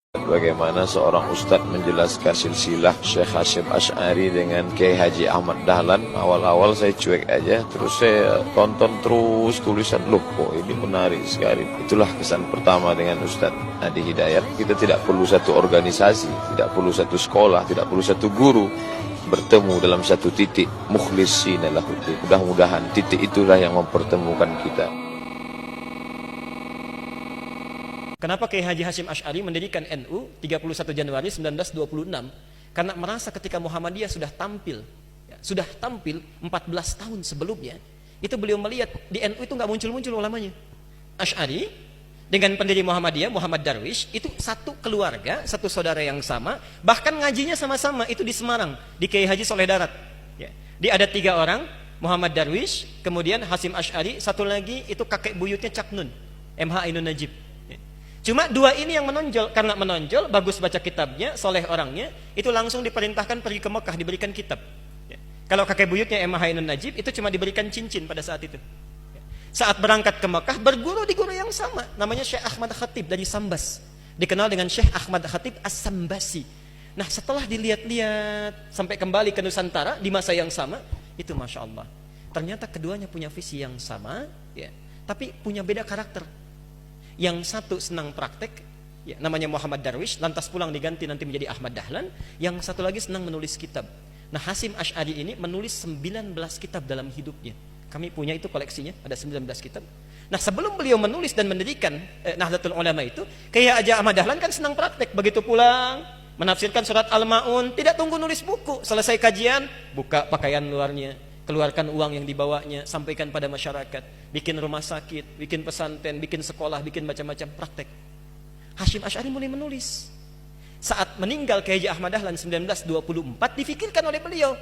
Bagaimana seorang ustadz menjelaskan silsilah Syekh Hasyim Asy'ari dengan Kiai Haji Ahmad Dahlan. Awal-awal saya cuek aja, terus saya tonton terus tulisan, loh kok ini menarik sekali. Itulah kesan pertama dengan Ustadz Adi Hidayat. Kita tidak perlu satu organisasi, tidak perlu satu sekolah, tidak perlu satu guru, bertemu dalam satu titik, mukhlishina lahuddin. Mudah-mudahan titik itulah yang mempertemukan kita. Kenapa Kiai Haji Hasyim Asy'ari mendirikan NU 31 Januari 1926? Karena merasa ketika Muhammadiyah sudah tampil 14 tahun sebelumnya, itu beliau melihat di NU itu nggak muncul-muncul ulamanya. Asy'ari dengan pendiri Muhammadiyah, Muhammad Darwish, itu satu keluarga, satu saudara yang sama, bahkan ngajinya sama-sama, itu di Semarang, di Kiai Haji Soleh Darat. Dia ada 3 orang, Muhammad Darwish, kemudian Hasyim Asy'ari, satu lagi itu kakek buyutnya Cak Nun, MH Ainun Najib. Cuma 2 ini yang menonjol, karena menonjol, bagus baca kitabnya, soleh orangnya, itu langsung diperintahkan pergi ke Mekah, diberikan kitab. Kalau kakek buyutnya MH Ainun Najib, itu cuma diberikan cincin pada saat itu. Saat berangkat ke Mekah, berguru di guru yang sama, namanya Syekh Ahmad Khatib dari Sambas, dikenal dengan Syekh Ahmad Khatib As-Sambasi. Nah, setelah dilihat-lihat sampai kembali ke Nusantara di masa yang sama, itu Masya Allah, ternyata keduanya punya visi yang sama, tapi punya beda karakter. Yang satu senang praktek, namanya Muhammad Darwish, lantas pulang diganti nanti menjadi Ahmad Dahlan. Yang satu lagi senang menulis kitab. Nah, Hasyim Asy'ari ini menulis 19 kitab dalam hidupnya. Kami punya itu koleksinya, ada 19 kitab. Nah, sebelum beliau menulis dan mendirikan Nahdlatul Ulama itu, kayak aja Ahmad Dahlan kan senang praktek. Begitu pulang, menafsirkan surat Al-Ma'un, tidak tunggu nulis buku. Selesai kajian, buka pakaian luarnya, keluarkan uang yang dibawanya, sampaikan pada masyarakat, bikin rumah sakit, bikin pesantren, bikin sekolah, bikin macam-macam praktek. Hasyim Asy'ari mulai menulis. Saat meninggal Kiai Haji Ahmad Dahlan 1924, difikirkan oleh beliau,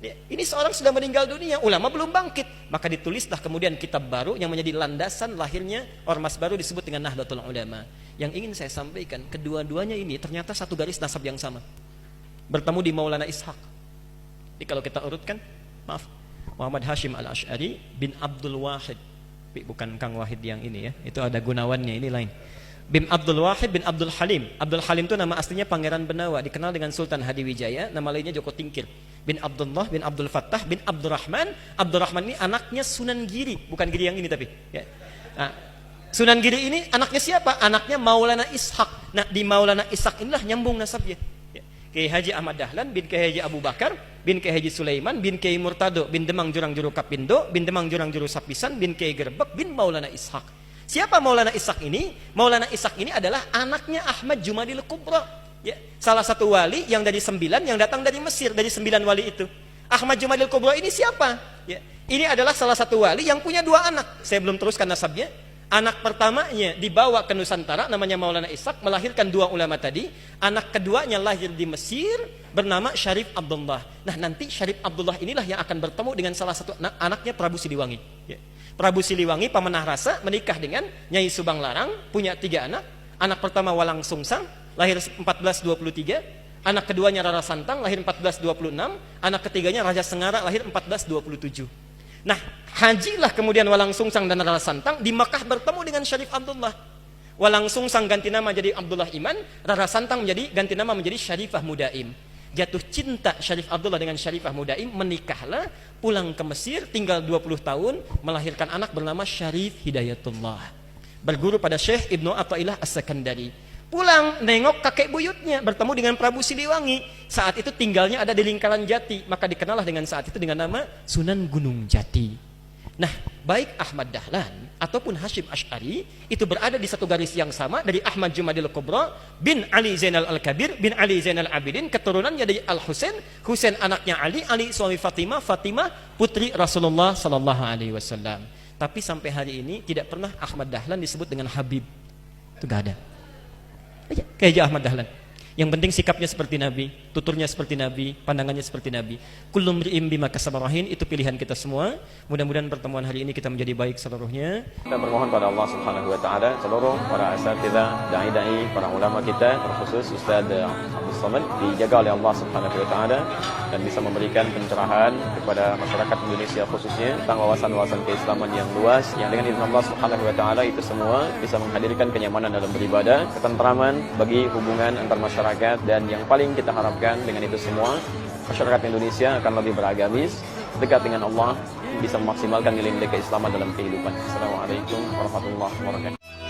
ini seorang sudah meninggal dunia, ulama belum bangkit, maka ditulislah kemudian kitab baru yang menjadi landasan lahirnya ormas baru disebut dengan Nahdlatul Ulama. Yang ingin saya sampaikan, kedua-duanya ini ternyata satu garis nasab yang sama, bertemu di Maulana Ishaq. Jadi kalau kita urutkan, maaf, Muhammad Hasyim Al-Asy'ari bin Abdul Wahid, bukan Kang Wahid yang ini ya, itu ada Gunawannya, ini lain. Bin Abdul Wahid bin Abdul Halim. Abdul Halim itu nama aslinya Pangeran Benawa, dikenal dengan Sultan Hadiwijaya, nama lainnya Joko Tingkir. Bin Abdullah bin Abdul Fattah bin Abdurrahman. Abdurrahman ini anaknya Sunan Giri, bukan Giri yang ini tapi. Nah, Sunan Giri ini anaknya siapa? Anaknya Maulana Ishaq. Nah, di Maulana Ishaq inilah nyambung nasabnya. Kiai Haji Ahmad Dahlan bin Kiai Haji Abu Bakar bin Kiai Haji Sulaiman bin Kiai Murtado bin Demang Jurang Juru Kapindo bin Demang Jurang Juru Sapisan bin Kiai Gerbek bin Maulana Ishaq. Siapa Maulana Ishaq ini? Maulana Ishaq ini adalah anaknya Ahmad Jumadil Kubra, salah satu wali yang dari 9 yang datang dari Mesir, dari 9 wali itu. Ahmad Jumadil Kubra ini siapa? Ini adalah salah satu wali yang punya 2 anak. Saya belum teruskan nasabnya. Anak pertamanya dibawa ke Nusantara, namanya Maulana Ishaq, melahirkan 2 ulama tadi. Anak keduanya lahir di Mesir, bernama Syarif Abdullah. Nah, nanti Syarif Abdullah inilah yang akan bertemu dengan salah satu anaknya Prabu Siliwangi. Prabu Siliwangi Pamanah Rasa menikah dengan Nyai Subang Larang, punya 3 anak. Anak pertama Walang Sungsang, lahir 1423. Anak keduanya Rara Santang, lahir 1426. Anak ketiganya Raja Sengara, lahir 1427. Nah, hajilah kemudian Walang Sungsang dan Rara Santang di Mekah bertemu dengan Syarif Abdullah. Walang Sungsang ganti nama jadi Abdullah Iman, Rara Santang ganti nama menjadi Syarifah Mudaim. Jatuh cinta Syarif Abdullah dengan Syarifah Mudaim, menikahlah, pulang ke Mesir, tinggal 20 tahun, melahirkan anak bernama Syarif Hidayatullah. Berguru pada Syekh Ibnu Athaillah As-Sakandari. Pulang nengok kakek buyutnya, bertemu dengan Prabu Siliwangi. Saat itu tinggalnya ada di lingkaran Jati, maka dikenallah dengan saat itu dengan nama Sunan Gunung Jati. Nah, baik Ahmad Dahlan ataupun Hasyim Asy'ari itu berada di satu garis yang sama, dari Ahmad Jumadil Kubra bin Ali Zainal Al-Kabir bin Ali Zainal Abidin, keturunannya dari Al-Husain, Husain anaknya Ali, Ali suami Fatimah, Fatimah putri Rasulullah sallallahu alaihi wasallam. Tapi sampai hari ini tidak pernah Ahmad Dahlan disebut dengan Habib. Itu enggak ada. Kayak Ahmad Dahlan. Yang penting sikapnya seperti Nabi. tuturnya seperti Nabi, pandangannya seperti Nabi. Kullu mri'in bima kasaba rahin, itu pilihan kita semua. Mudah-mudahan pertemuan hari ini kita menjadi baik seluruhnya. Kita bermohon pada Allah Subhanahu wa taala seluruh para asatidzah, dai-dai, para ulama kita, terkhusus Ustaz Abdul Somad dijaga oleh Allah Subhanahu wa taala dan bisa memberikan pencerahan kepada masyarakat Indonesia khususnya tentang wawasan-wawasan keislaman yang luas yang dengan izin Allah Subhanahu wa taala itu semua bisa menghadirkan kenyamanan dalam beribadah, ketentraman bagi hubungan antar masyarakat, dan yang paling kita harapkan dengan itu semua masyarakat Indonesia akan lebih beragamis, dekat dengan Allah, bisa memaksimalkan nilai-nilai keislaman dalam kehidupan. Assalamualaikum warahmatullahi wabarakatuh.